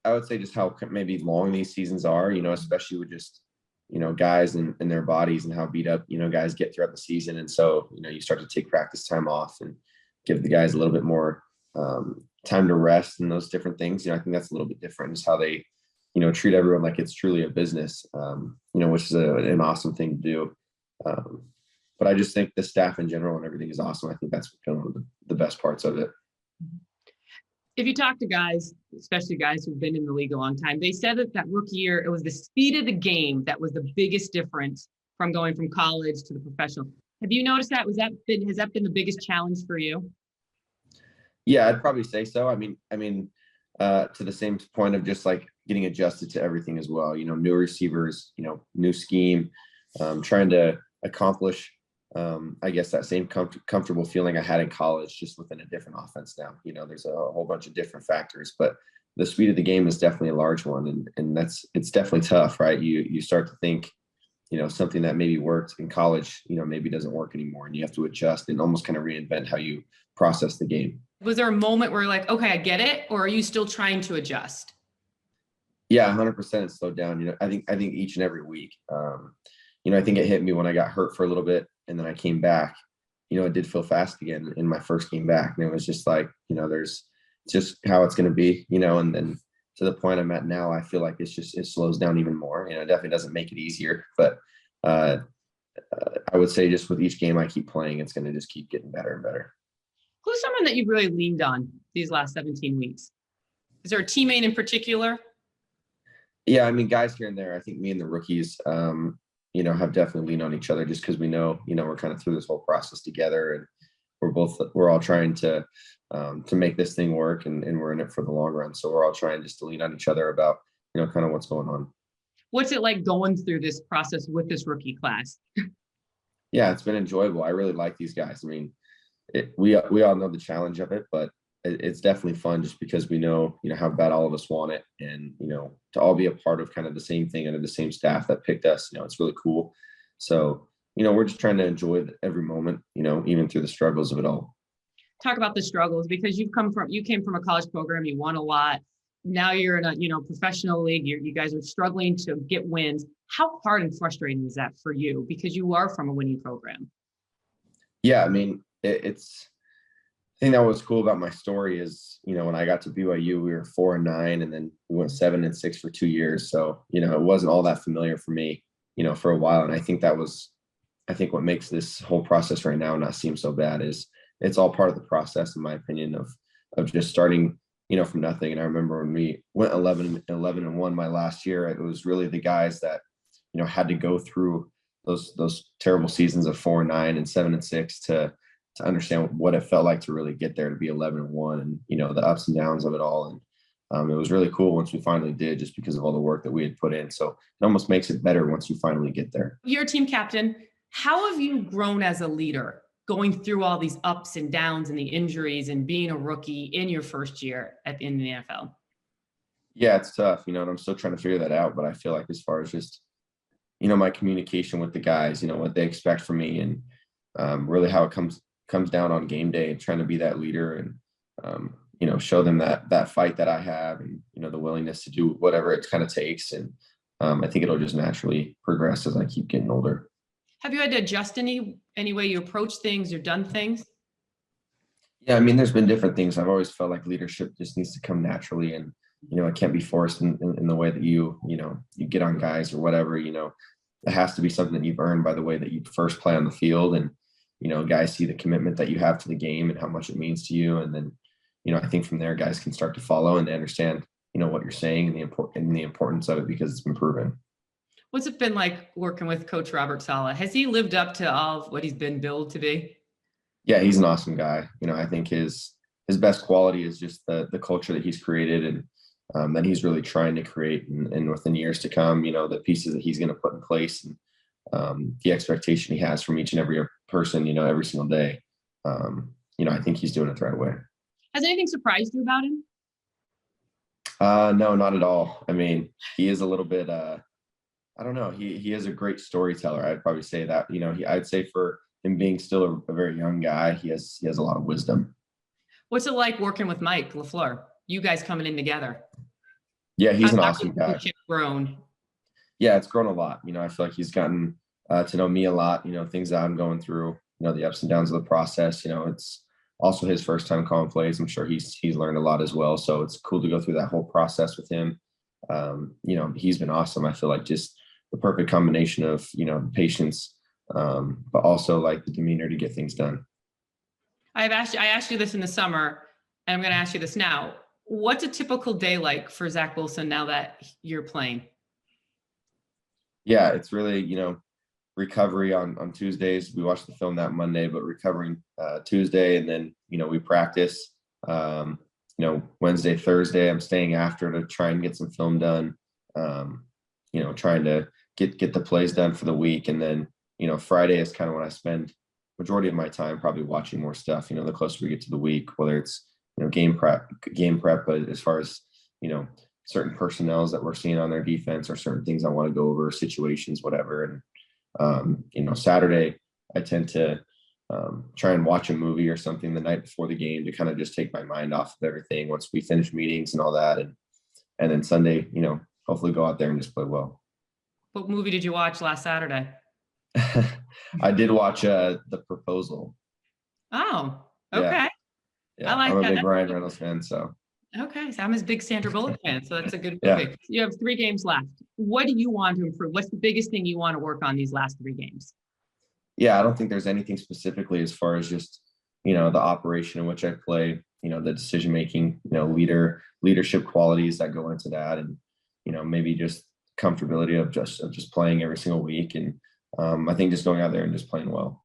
I would say just how maybe long these seasons are, especially with just, guys and their bodies and how beat up, guys get throughout the season. And so, you start to take practice time off and give the guys a little bit more time to rest and those different things. I think that's a little bit different is how they, treat everyone like it's truly a business, which is an awesome thing to do. But I just think the staff in general and everything is awesome. I think that's kind of the best parts of it. If you talk to guys, especially guys who've been in the league a long time, they said that rookie year, it was the speed of the game that was the biggest difference from going from college to the professional. Have you noticed that? Has that been the biggest challenge for you? Yeah, I'd probably say so. I mean, to the same point of just like getting adjusted to everything as well. New receivers, new scheme, trying to accomplish, I guess that same comfortable feeling I had in college, just within a different offense now. There's a whole bunch of different factors, but the speed of the game is definitely a large one, and it's definitely tough, right? You start to think, something that maybe worked in college, maybe doesn't work anymore, and you have to adjust and almost kind of reinvent how you process the game. Was there a moment where you're like, okay, I get it, or are you still trying to adjust? Yeah, 100% it slowed down. I think each and every week. I think it hit me when I got hurt for a little bit, and then I came back. It did feel fast again in my first game back, and it was just like, it's just how it's going to be, and then to the point I'm at now, I feel like it slows down even more. It definitely doesn't make it easier, but I would say just with each game I keep playing, it's going to just keep getting better and better. Who's someone that you've really leaned on these last 17 weeks? Is there a teammate in particular? Yeah, I mean, guys here and there. I think me and the rookies, have definitely leaned on each other just because we know, we're kind of through this whole process together, and we're all trying to make this thing work, and we're in it for the long run. So we're all trying just to lean on each other about, kind of what's going on. What's it like going through this process with this rookie class? Yeah, it's been enjoyable. I really like these guys. I mean, we all know the challenge of it, but it's definitely fun just because we know, how bad all of us want it, and, to all be a part of kind of the same thing under the same staff that picked us, it's really cool. So, we're just trying to enjoy every moment, even through the struggles of it all. Talk about the struggles, because you came from a college program, you won a lot. Now you're in a, professional league. You guys are struggling to get wins. How hard and frustrating is that for you? Because you are from a winning program. Yeah, I mean, it's, I think that was cool about my story is, when I got to BYU, we were 4-9, and then we went 7-6 for 2 years. So, it wasn't all that familiar for me, for a while. And I think what makes this whole process right now not seem so bad is it's all part of the process, in my opinion, of just starting, from nothing. And I remember when we went 11-1 my last year, it was really the guys that, had to go through those terrible seasons of 4-9 and 7-6 to understand what it felt like to really get there, to be 11-1, and, the ups and downs of it all. And it was really cool once we finally did, just because of all the work that we had put in. So it almost makes it better once you finally get there. You're a team captain. How have you grown as a leader, going through all these ups and downs and the injuries and being a rookie in your first year in the NFL? Yeah, it's tough, and I'm still trying to figure that out. But I feel like as far as just, my communication with the guys, what they expect from me, and really how it comes down on game day, and trying to be that leader, and show them that fight that I have, and the willingness to do whatever it kind of takes. And I think it'll just naturally progress as I keep getting older. Have you had to adjust any way you approach things or done things? Yeah, I mean, there's been different things. I've always felt like leadership just needs to come naturally, and it can't be forced in the way that you get on guys or whatever. It has to be something that you've earned by the way that you first play on the field, and guys see the commitment that you have to the game and how much it means to you. And then, I think from there, guys can start to follow, and they understand, what you're saying, and the importance of it, because it's been proven. What's it been like working with Coach Robert Sala? Has he lived up to all of what he's been billed to be? Yeah, he's an awesome guy. I think his best quality is just the culture that he's created, and that he's really trying to create, and within years to come, the pieces that he's going to put in place, and the expectation he has from each and every person, every single day. I think he's doing it the right way. Has anything surprised you about him? No, not at all. I mean, he is a little bit, I don't know. He is a great storyteller. I'd probably say that, I'd say for him being still a very young guy, he has a lot of wisdom. What's it like working with Mike LaFleur? You guys coming in together? Yeah, he's How's an that awesome guy. relationship grown? Yeah, it's grown a lot. I feel like he's gotten to know me a lot, things that I'm going through, the ups and downs of the process. It's also his first time calling plays. I'm sure he's learned a lot as well. So it's cool to go through that whole process with him. He's been awesome. I feel like just the perfect combination of, the patience, but also like the demeanor to get things done. I asked you this in the summer, and I'm going to ask you this now. What's a typical day like for Zach Wilson now that you're playing? Yeah, it's really, recovery on Tuesdays. We watch the film that Monday, but recovering Tuesday, and then we practice. Wednesday, Thursday, I'm staying after to try and get some film done. Trying to get the plays done for the week, and then Friday is kind of when I spend majority of my time probably watching more stuff. The closer we get to the week, whether it's game prep, but as far as certain personnels that we're seeing on their defense or certain things I want to go over, situations, whatever. And Saturday I tend to try and watch a movie or something the night before the game to kind of just take my mind off of everything once we finish meetings and all that. And then Sunday, hopefully go out there and just play well. What movie did you watch last Saturday? I did watch The Proposal. Oh, okay. Yeah, I like I'm a that. big Ryan Reynolds fan, so. Okay, so I'm a big Sandra Bullock fan, so that's a good Yeah. movie. You have 3 games left. What do you want to improve? What's the biggest thing you want to work on these last 3 games? Yeah, I don't think there's anything specifically as far as just, the operation in which I play, the decision making, leadership qualities that go into that, and, maybe just comfortability of just playing every single week. And I think just going out there and just playing well.